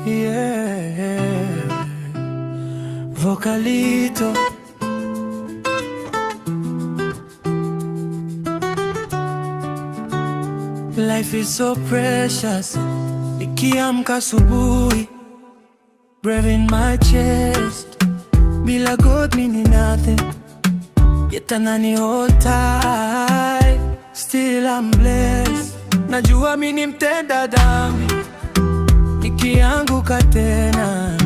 Yeah. Vocalito. Life is so precious. Nikiamka asubuhi, breath in my chest. Bila God mini nothing, yet anani hold tight. Still I'm blessed. Najua mini mtenda dhambi, nikianguka tena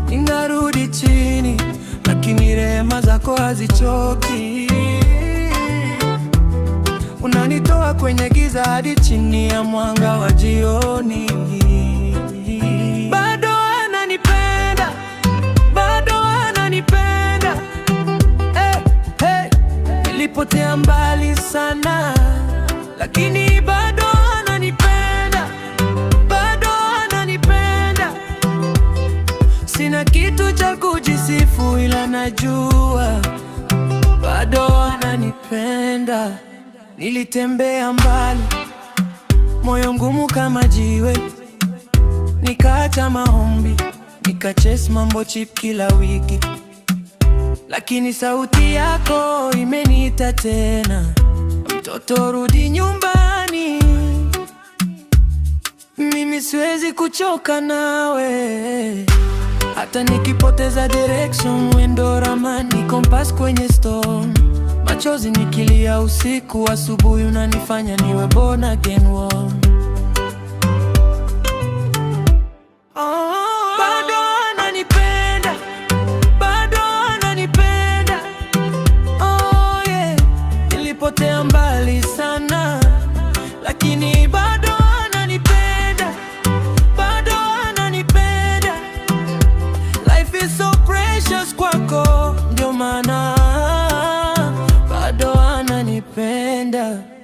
ninarudi chini, lakini rehema zako hazichoki. Unanitoa kwenye giza hadi chini ya mwanga wa jioni. Bado ananipenda, bado ananipenda. Hey, hey. Nilipotea mbali sana, lakini bado ananipenda, bado ananipenda. Sina kitu cha kujisifu, ila najua bado ananipenda. Nilitembea mbali, moyo ngumu kama jiwe, nikaacha maombi, nikachase mambo cheap kila wiki, lakini sauti yako imeniita tena. Mtoto, rudi nyumbani, mimi siwezi kuchoka nawe. Hata nikipoteza direction, wewe ndo ramani, compass kwenye storm. Machozi nikilia usiku, asubuhi unanifanya niwe born again warm. Bado ananipenda, bado ananipenda. Oh yeah. Nilipotea mbali sana, lakini bado ananipenda, bado ananipenda. Life is so precious kwako, ndio maana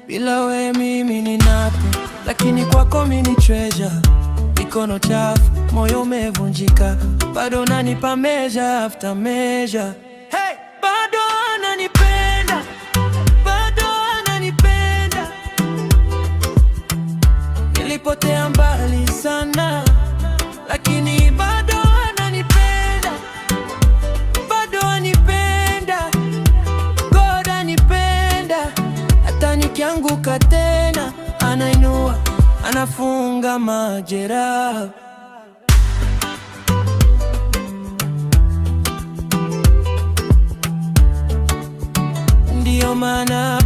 bila we mimi ni nothing, lakini kwako mimi ni treasure. Mikono chafu, moyo umevunjika, bado unanipa measure after measure. Hey! Bado ananipenda, bado ananipenda. Nilipotea mbali sana, lakini bado ananipenda, bado anipenda. God anipenda. Hata nikianguka tena, anainua, anafunga majeraha. Ndiyo maana